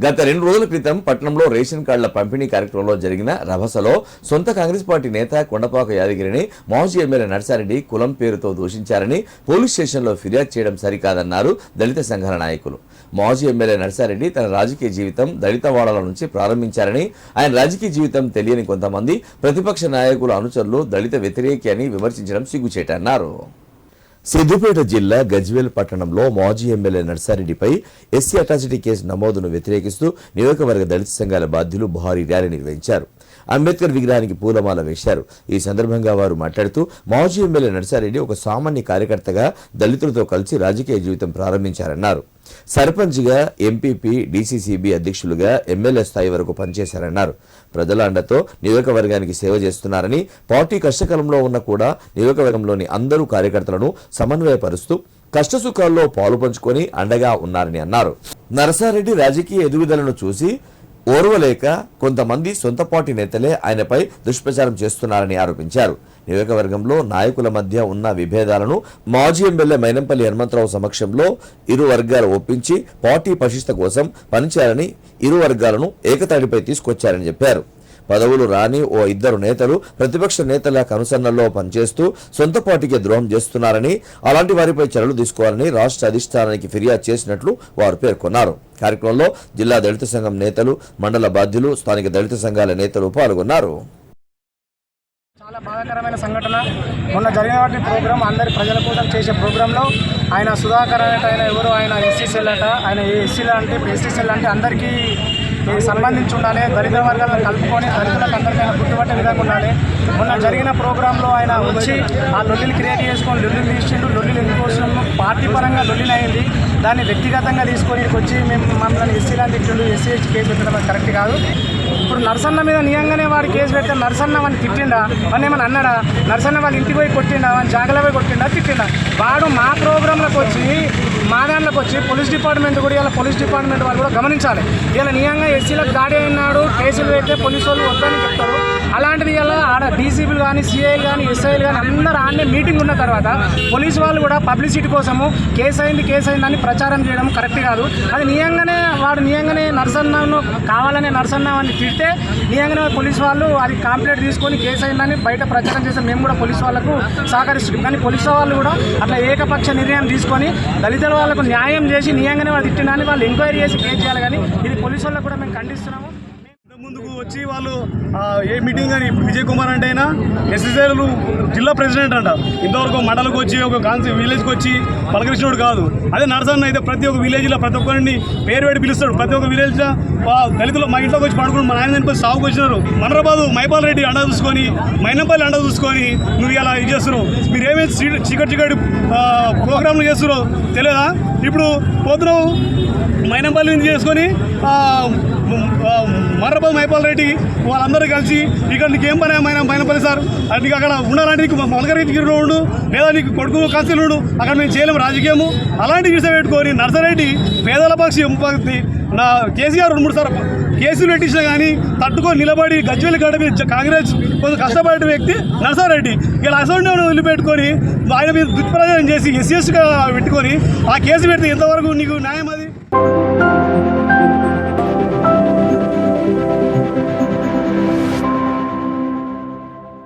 గత 2 రోజుల క్రితం పట్టణంలో రేషన్ కార్డుల పంపిణీ కార్యక్రమంలో జరిగిన రభసలో సొంత కాంగ్రెస్ పార్టీ నేత కొండపాక యాదగిరిని మాజీ ఎమ్మెల్యే నర్సారెడ్డి కులం పేరుతో దూషించారని పోలీస్ స్టేషన్లో ఫిర్యాదు చేయడం సరికాదన్నారు దళిత సంఘాల నాయకులు. మాజీ ఎమ్మెల్యే నర్సారెడ్డి తన రాజకీయ జీవితం దళిత వాడల నుంచి ప్రారంభించారని, ఆయన రాజకీయ జీవితం తెలియని కొంతమంది ప్రతిపక్ష నాయకుల అనుచరులు దళిత వ్యతిరేకి అని విమర్శించడం సిగ్గుచేటన్నారు. సిద్దిపేట జిల్లా గజ్వేల్ పట్టణంలో మాజీ ఎమ్మెల్యే నర్సారెడ్డిపై ఎస్సీ అట్రాసిటీ కేసు నమోదును వ్యతిరేకిస్తూ నియోజకవర్గ దళిత సంఘాల బాధ్యులు భారీ ర్యాలీ నిర్వహించారు. అంబేద్కర్ విగ్రహానికి పూలమాల వేశారు. ఈ సందర్భంగా వారు మాట్లాడుతూ మాజీ ఎమ్మెల్యే నర్సారెడ్డి ఒక సామాన్య కార్యకర్తగా దళితులతో కలిసి రాజకీయ జీవితం ప్రారంభించారన్నారు. సర్పంచ్గా, ఎంపీపీ, డీసీసీబీ అధ్యక్షులుగా ఎమ్మెల్యే స్థాయి వరకు పనిచేశారన్నారు. ప్రజల అండతో నియోజకవర్గానికి సేవ చేస్తున్నారని, పార్టీ కష్టకాలంలో ఉన్న కూడా నియోజకవర్గంలోని అందరూ కార్యకర్తలను సమన్వయపరుస్తూ కష్టసుఖాల్లో పాలు పంచుకొని అండగా ఉన్నారని అన్నారు. నర్సారెడ్డి రాజకీయ ఎదుగుదలను చూసి ఓర్వలేక కొంతమంది సొంత పార్టీ నేతలే ఆయనపై దుష్ప్రచారం చేస్తున్నారని ఆరోపించారు. నియోజకవర్గంలో నాయకుల మధ్య ఉన్న విభేదాలను మాజీ ఎమ్మెల్యే మైనంపల్లి హనుమంతరావు సమక్షంలో ఇరు వర్గాలు ఒప్పించి పార్టీ పరిశిష్ట కోసం పనిచేయాలని ఇరు వర్గాలను ఏకతాటిపై తీసుకొచ్చారని చెప్పారు. పదవులు రాని ఓ 2 నేతలు ప్రతిపక్ష నేతల కనుసన్నల్లో పనిచేస్తూ సొంత పార్టీకి ద్రోహం చేస్తున్నారని, అలాంటి వారిపై చర్యలు తీసుకోవాలని రాష్ట్ర అధిష్టానానికి ఫిర్యాదు చేసినట్లు వారు పేర్కొన్నారు. కార్యక్రమంలో జిల్లా దళిత సంఘం నేతలు, మండల బాధ్యులు, స్థానిక దళిత సంఘాల నేతలు పాల్గొన్నారు. చాలా బాధాకరమైన సంఘటన. మొన్న జరిగినటువంటి ప్రోగ్రాం, అందరి ప్రజల కోసం చేసే ప్రోగ్రాంలో ఆయన సుధాకర్ అనేట ఆయన ఎవరు, ఆయన ఎస్సీసీఎల్ అట, ఆయన ఎస్సీలు అంటే ఇప్పుడు ఎస్సీసీఎల్ అంటే అందరికీ సంబంధించి ఉండాలి, దళిత వర్గాలను కలుపుకొని దళితులకు అందరికైనా గుర్తుపట్టే విధంగా ఉండాలి. మొన్న జరిగిన ప్రోగ్రాంలో ఆయన వచ్చి ఆ లొల్లిలు క్రియేట్ చేసుకొని లొల్లిలు తీసిండు. లొల్లిలు ఎందుకు వస్తున్నాము, పార్టీ పరంగా లొల్లిలు అయింది. దాన్ని వ్యక్తిగతంగా తీసుకొని వచ్చి మమ్మల్ని ఎస్సీలని తిట్టిండు, ఎస్సీ కేసు పెట్టడం కరెక్ట్ కాదు. ఇప్పుడు నర్సన్న మీద నియంగానే వాడు కేసు పెడితే నర్సన్న వాడిని తిట్టిండా, వాడిని ఏమన్నా అన్నాడా? నర్సన్న వాళ్ళ ఇంటికి పోయి కొట్టిండా, వాడిని జాగలో పోయి కొట్టిండా, తిట్టిండా? వాడు మా ప్రోగ్రాంలకు వచ్చి మా దాంట్లోకి వచ్చి పోలీస్ డిపార్ట్మెంట్ కూడా, ఇలా పోలీస్ డిపార్ట్మెంట్ వాళ్ళు కూడా గమనించాలి. ఇలా నియంగా ఎస్సీలకు దాడి అయినాడు, కేసులు పెడితే పోలీసు వాళ్ళు వద్దని చెప్తారు. అలాంటిది ఇలా ఆడ డీసీపీలు కానీ, సిఐలు కానీ, ఎస్ఐలు కానీ అందరూ ఆడనే మీటింగ్ ఉన్న తర్వాత పోలీసు వాళ్ళు కూడా పబ్లిసిటీ కోసము కేసు అయిందని ప్రచారం చేయడం కరెక్ట్ కాదు. అది నియంగానే నర్సన్నను కావాలనే నర్సన్న అని తిడితే నియంగానే పోలీసు వాళ్ళు అది కంప్లైంట్ తీసుకొని కేసు అయిందని బయట ప్రచారం చేస్తే మేము కూడా పోలీసు వాళ్ళకు సహకరిస్తున్నాం. కానీ పోలీసు వాళ్ళు కూడా అట్లా ఏకపక్ష నిర్ణయం తీసుకొని దళితుల వాళ్ళకు న్యాయం చేసి నియంగానే వాళ్ళు తిట్టినని వాళ్ళు ఎంక్వైరీ చేసి కేసు చేయాలి. కానీ ఇది పోలీసు వాళ్ళకు కూడా మేము ఖండిస్తున్నాము. ముందుకు వచ్చి వాళ్ళు ఏ మీటింగ్ అని విజయ్ కుమార్ అంటే అయినా ఎస్ఎస్ఏలు జిల్లా ప్రెసిడెంట్ అంట, ఇంతవరకు మండలకు వచ్చి ఒక విలేజ్కి వచ్చి పలకరించినోడు కాదు. అదే నర్సన్న అయితే ప్రతి ఒక్క విలేజ్లో ప్రతి ఒక్కరిని పేరు పెట్టి పిలుస్తాడు. ప్రతి ఒక్క విలేజ్లో దళితులు మా ఇంట్లోకి వచ్చి పడుకుని మా ఆయన చనిపోయి సాగుకు వచ్చినారు. మనరాబాదు మైపాల్ రెడ్డి అండ చూసుకొని, మైనంపల్లి అండ చూసుకొని నువ్వు ఇలా ఇది చేస్తున్నావు. మీరు ఏమేమి చీకటి ప్రోగ్రాంలు చేస్తున్నారో తెలియదా? ఇప్పుడు పోతున్నావు మైనంపల్లి చేసుకొని మర్రబాద్ మైపాల్ రెడ్డి వాళ్ళందరూ కలిసి ఇక్కడ నీకేం పని మైనంపల్లి సార్ అంటే నీకు అక్కడ ఉండాలంటే నీకు మలకరెడ్డి ఉండు, లేదా నీకు కొడుకు కాన్సిల్ ఉండు, అక్కడ మేము చేయలేము రాజకీయము. అలాంటి విషయం పెట్టుకొని నర్సారెడ్డి పేదల పక్షి నా కేసీఆర్ 2-3 సార్లు కేసులు పెట్టించినా కానీ తట్టుకొని నిలబడి గజ్వేల్ గడ్డ మీద కాంగ్రెస్ కొంచెం కష్టపడే వ్యక్తి నర్సారెడ్డి. ఇలా అసెంబ్లీ వదిలిపెట్టుకొని ఆయన మీద దుష్ప్రచారం చేసి ఎస్సీగా పెట్టుకొని ఆ కేసు పెడితే ఎంతవరకు నీకు న్యాయం అది?